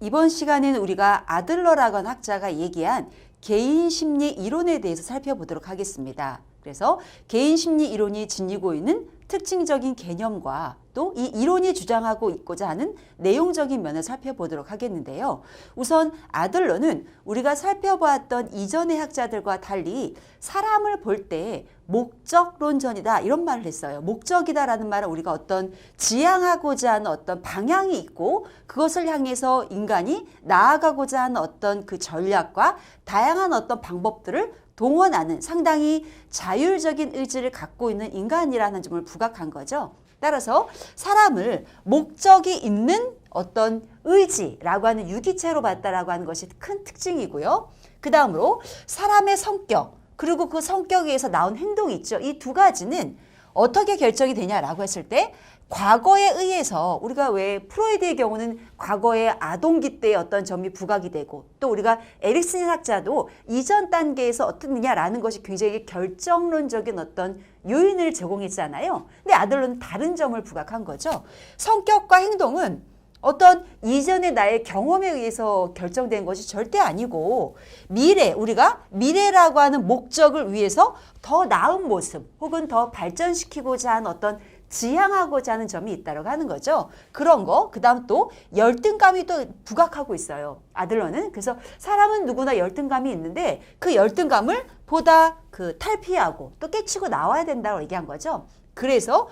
이번 시간에는 우리가 아들러라고 하는 학자가 얘기한 개인심리 이론에 대해서 살펴보도록 하겠습니다. 그래서 개인심리 이론이 지니고 있는 특징적인 개념과 또 이 이론이 주장하고 있고자 하는 내용적인 면을 살펴보도록 하겠는데요. 우선 아들러는 우리가 살펴보았던 이전의 학자들과 달리 사람을 볼 때 목적론전이다 이런 말을 했어요. 목적이다라는 말은 우리가 어떤 지향하고자 하는 어떤 방향이 있고 그것을 향해서 인간이 나아가고자 하는 어떤 그 전략과 다양한 어떤 방법들을 동원하는 상당히 자율적인 의지를 갖고 있는 인간이라는 점을 부각한 거죠. 따라서 사람을 목적이 있는 어떤 의지라고 하는 유기체로 봤다라고 하는 것이 큰 특징이고요. 그 다음으로 사람의 성격 그리고 그 성격에 의해서 나온 행동이 있죠. 이 두 가지는 어떻게 결정이 되냐라고 했을 때 과거에 의해서 우리가 왜 프로이드의 경우는 과거의 아동기 때의 어떤 점이 부각이 되고 또 우리가 에릭슨 학자도 이전 단계에서 어떻느냐라는 것이 굉장히 결정론적인 어떤 요인을 제공했잖아요. 근데 아들러는 다른 점을 부각한 거죠. 성격과 행동은 어떤 이전의 나의 경험에 의해서 결정된 것이 절대 아니고 미래, 우리가 미래라고 하는 목적을 위해서 더 나은 모습 혹은 더 발전시키고자 하는 어떤 지향하고자 하는 점이 있다고 하는 거죠. 그런 거, 그 다음 또 열등감이 또 부각하고 있어요. 아들러는. 그래서 사람은 누구나 열등감이 있는데 그 열등감을 보다 그 탈피하고 또 깨치고 나와야 된다고 얘기한 거죠. 그래서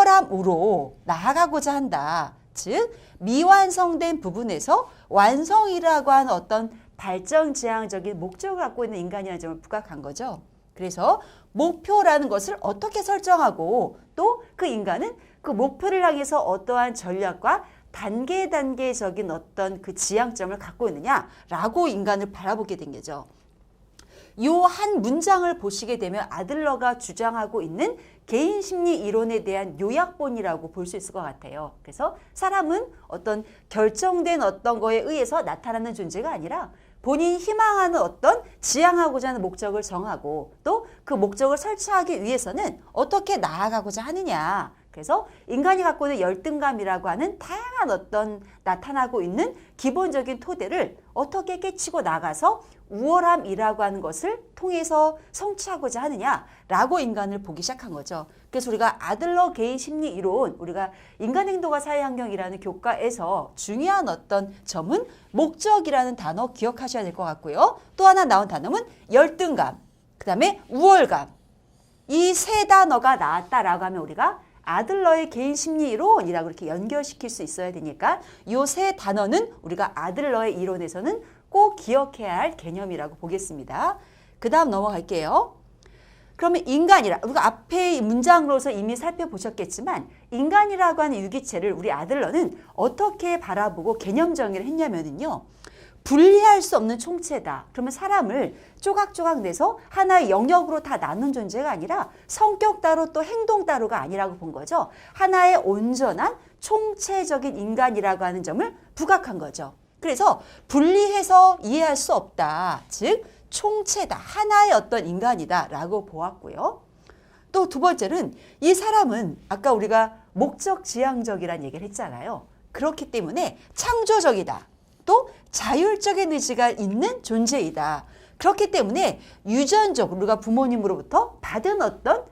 우월함으로 나아가고자 한다. 즉 미완성된 부분에서 완성이라고 하는 어떤 발전지향적인 목적을 갖고 있는 인간이라는 점을 부각한 거죠. 그래서 목표라는 것을 어떻게 설정하고 또 그 인간은 그 목표를 향해서 어떠한 전략과 단계적인 어떤 그 지향점을 갖고 있느냐라고 인간을 바라보게 된 거죠. 이 한 문장을 보시게 되면 아들러가 주장하고 있는 개인심리 이론에 대한 요약본이라고 볼 수 있을 것 같아요. 그래서 사람은 어떤 결정된 어떤 거에 의해서 나타나는 존재가 아니라 본인이 희망하는 어떤 지향하고자 하는 목적을 정하고 또 그 목적을 설치하기 위해서는 어떻게 나아가고자 하느냐. 그래서 인간이 갖고 있는 열등감이라고 하는 다양한 어떤 나타나고 있는 기본적인 토대를 어떻게 깨치고 나가서 우월함이라고 하는 것을 통해서 성취하고자 하느냐라고 인간을 보기 시작한 거죠. 그래서 우리가 아들러 개인 심리 이론, 우리가 인간 행동과 사회 환경이라는 교과에서 중요한 어떤 점은 목적이라는 단어 기억하셔야 될 것 같고요. 또 하나 나온 단어는 열등감, 그 다음에 우월감. 이 세 단어가 나왔다라고 하면 우리가 아들러의 개인 심리 이론이라고 이렇게 연결시킬 수 있어야 되니까 이 세 단어는 우리가 아들러의 이론에서는 꼭 기억해야 할 개념이라고 보겠습니다. 그 다음 넘어갈게요. 그러면 인간이라, 우리가 앞에 문장으로서 이미 살펴보셨겠지만 인간이라고 하는 유기체를 우리 아들러는 어떻게 바라보고 개념 정의를 했냐면요. 분리할 수 없는 총체다. 그러면 사람을 조각조각 내서 하나의 영역으로 다 나눈 존재가 아니라 성격 따로 또 행동 따로가 아니라고 본 거죠. 하나의 온전한 총체적인 인간이라고 하는 점을 부각한 거죠. 그래서 분리해서 이해할 수 없다. 즉 총체다. 하나의 어떤 인간이다 라고 보았고요. 또 두 번째는 이 사람은 아까 우리가 목적 지향적이라는 얘기를 했잖아요. 그렇기 때문에 창조적이다. 또 자율적인 의지가 있는 존재이다. 그렇기 때문에 유전적, 우리가 부모님으로부터 받은 어떤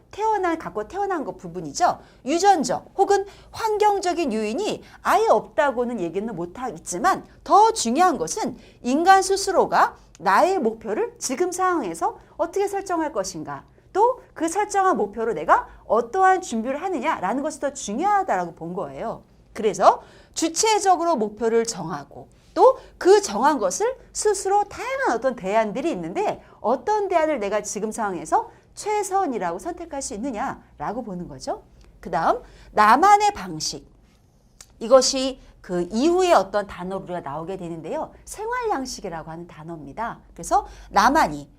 갖고 태어난 것 부분이죠. 유전적 혹은 환경적인 요인이 아예 없다고는 얘기는 못하겠지만 더 중요한 것은 인간 스스로가 나의 목표를 지금 상황에서 어떻게 설정할 것인가. 또 그 설정한 목표로 내가 어떠한 준비를 하느냐라는 것이 더 중요하다고 본 거예요. 그래서 주체적으로 목표를 정하고 또 그 정한 것을 스스로 다양한 어떤 대안들이 있는데 어떤 대안을 내가 지금 상황에서 최선이라고 선택할 수 있느냐라고 보는 거죠. 그 다음 나만의 방식. 이것이 그 이후에 어떤 단어로 우리가 나오게 되는데요. 생활 양식이라고 하는 단어입니다. 그래서 나만이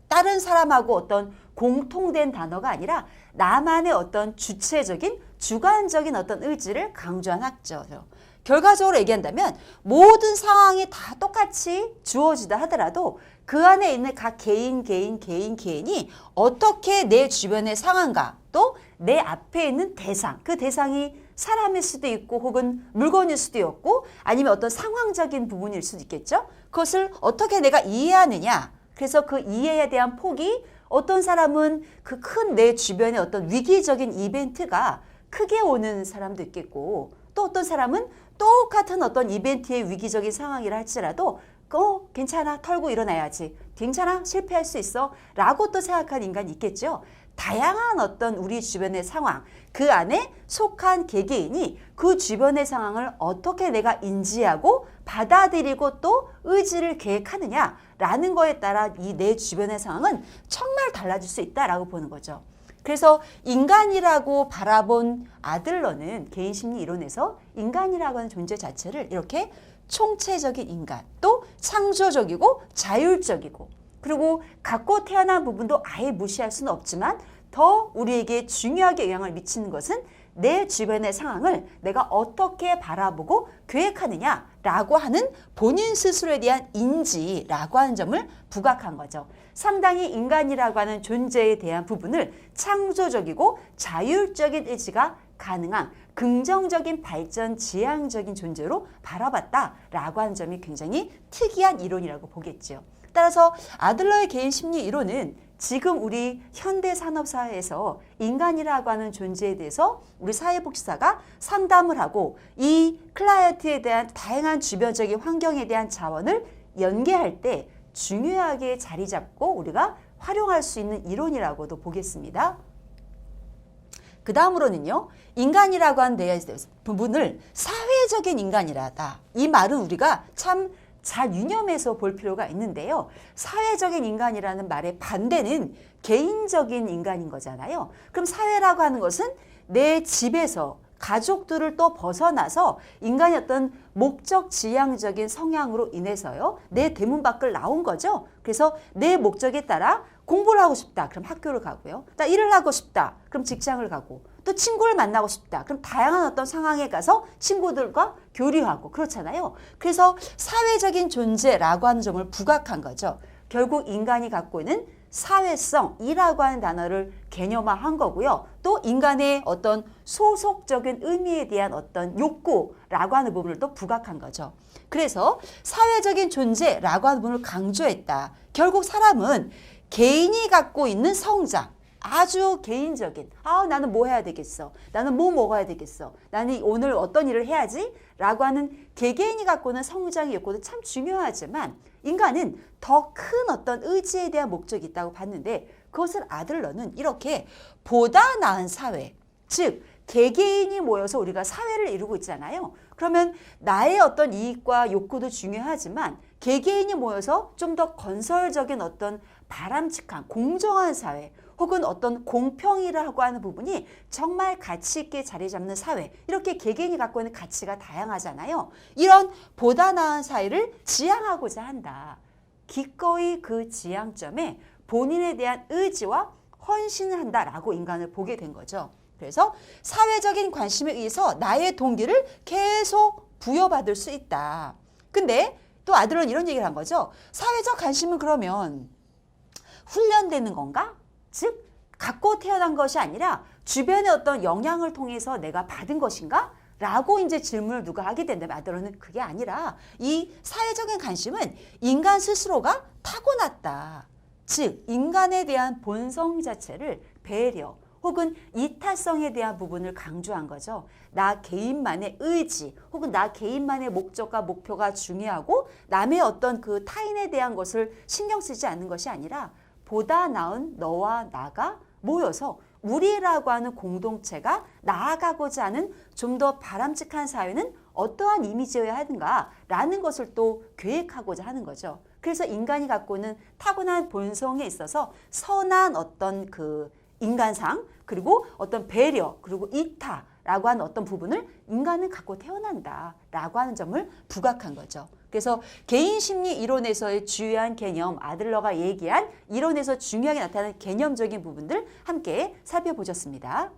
다른 사람하고 어떤 공통된 단어가 아니라 나만의 어떤 주체적인 주관적인 어떤 의지를 강조한 학자죠. 결과적으로 얘기한다면 모든 상황이 다 똑같이 주어지다 하더라도 그 안에 있는 각 개인이 어떻게 내 주변의 상황과 또 내 앞에 있는 대상, 그 대상이 사람일 수도 있고 혹은 물건일 수도 있고 아니면 어떤 상황적인 부분일 수도 있겠죠. 그것을 어떻게 내가 이해하느냐. 그래서 그 이해에 대한 폭이 어떤 사람은 그 큰 내 주변의 어떤 위기적인 이벤트가 크게 오는 사람도 있겠고 또 어떤 사람은 똑같은 어떤 이벤트의 위기적인 상황이라 할지라도 괜찮아 털고 일어나야지 괜찮아 실패할 수 있어 라고 또 생각하는 인간이 있겠죠. 다양한 어떤 우리 주변의 상황 그 안에 속한 개개인이 그 주변의 상황을 어떻게 내가 인지하고 받아들이고 또 의지를 계획하느냐라는 거에 따라 이 내 주변의 상황은 정말 달라질 수 있다라고 보는 거죠. 그래서 인간이라고 바라본 아들러는 개인심리 이론에서 인간이라고 하는 존재 자체를 이렇게 총체적인 인간, 또 창조적이고 자율적이고 그리고 갖고 태어난 부분도 아예 무시할 수는 없지만 더 우리에게 중요하게 영향을 미치는 것은 내 주변의 상황을 내가 어떻게 바라보고 계획하느냐라고 하는 본인 스스로에 대한 인지라고 하는 점을 부각한 거죠. 상당히 인간이라고 하는 존재에 대한 부분을 창조적이고 자율적인 의지가 가능한 긍정적인 발전 지향적인 존재로 바라봤다라고 하는 점이 굉장히 특이한 이론이라고 보겠죠. 따라서 아들러의 개인 심리 이론은 지금 우리 현대 산업 사회에서 인간이라고 하는 존재에 대해서 우리 사회복지사가 상담을 하고 이 클라이언트에 대한 다양한 주변적인 환경에 대한 자원을 연계할 때 중요하게 자리 잡고 우리가 활용할 수 있는 이론이라고도 보겠습니다. 그 다음으로는요. 인간이라고 하는 데 부분을 사회적인 인간이라다. 이 말은 우리가 참 잘 유념해서 볼 필요가 있는데요. 사회적인 인간이라는 말의 반대는 개인적인 인간인 거잖아요. 그럼 사회라고 하는 것은 내 집에서 가족들을 또 벗어나서 인간의 어떤 목적 지향적인 성향으로 인해서요. 내 대문 밖을 나온 거죠. 그래서 내 목적에 따라 공부를 하고 싶다. 그럼 학교를 가고요. 나 일을 하고 싶다. 그럼 직장을 가고 또 친구를 만나고 싶다. 그럼 다양한 어떤 상황에 가서 친구들과 교류하고 그렇잖아요. 그래서 사회적인 존재라고 하는 점을 부각한 거죠. 결국 인간이 갖고 있는 사회성이라고 하는 단어를 개념화한 거고요. 또 인간의 어떤 소속적인 의미에 대한 어떤 욕구라고 하는 부분을 또 부각한 거죠. 그래서 사회적인 존재라고 하는 부분을 강조했다. 결국 사람은 개인이 갖고 있는 성장, 아주 개인적인 나는 뭐 해야 되겠어? 나는 뭐 먹어야 되겠어? 나는 오늘 어떤 일을 해야지? 라고 하는 개개인이 갖고 있는 성장의 욕구도 참 중요하지만 인간은 더 큰 어떤 의지에 대한 목적이 있다고 봤는데 그것을 아들러는 이렇게 보다 나은 사회, 즉 개개인이 모여서 우리가 사회를 이루고 있잖아요. 그러면 나의 어떤 이익과 욕구도 중요하지만 개개인이 모여서 좀 더 건설적인 어떤 바람직한 공정한 사회 혹은 어떤 공평이라고 하는 부분이 정말 가치 있게 자리 잡는 사회 이렇게 개개인이 갖고 있는 가치가 다양하잖아요. 이런 보다 나은 사회를 지향하고자 한다. 기꺼이 그 지향점에 본인에 대한 의지와 헌신을 한다라고 인간을 보게 된 거죠. 그래서 사회적인 관심에 의해서 나의 동기를 계속 부여받을 수 있다. 근데 또 아들은 이런 얘기를 한 거죠. 사회적 관심은 그러면 훈련되는 건가? 즉 갖고 태어난 것이 아니라 주변의 어떤 영향을 통해서 내가 받은 것인가? 라고 이제 질문을 누가 하게 된다면 아들은 그게 아니라 이 사회적인 관심은 인간 스스로가 타고났다. 즉 인간에 대한 본성 자체를 배려 혹은 이타성에 대한 부분을 강조한 거죠. 나 개인만의 의지 혹은 나 개인만의 목적과 목표가 중요하고 남의 어떤 그 타인에 대한 것을 신경 쓰지 않는 것이 아니라 보다 나은 너와 나가 모여서 우리라고 하는 공동체가 나아가고자 하는 좀 더 바람직한 사회는 어떠한 이미지여야 하는가라는 것을 또 계획하고자 하는 거죠. 그래서 인간이 갖고 있는 타고난 본성에 있어서 선한 어떤 그 인간상 그리고 어떤 배려 그리고 이타 라고 하는 어떤 부분을 인간은 갖고 태어난다라고 하는 점을 부각한 거죠. 그래서 개인 심리 이론에서의 주요한 개념, 아들러가 얘기한 이론에서 중요하게 나타나는 개념적인 부분들 함께 살펴보셨습니다.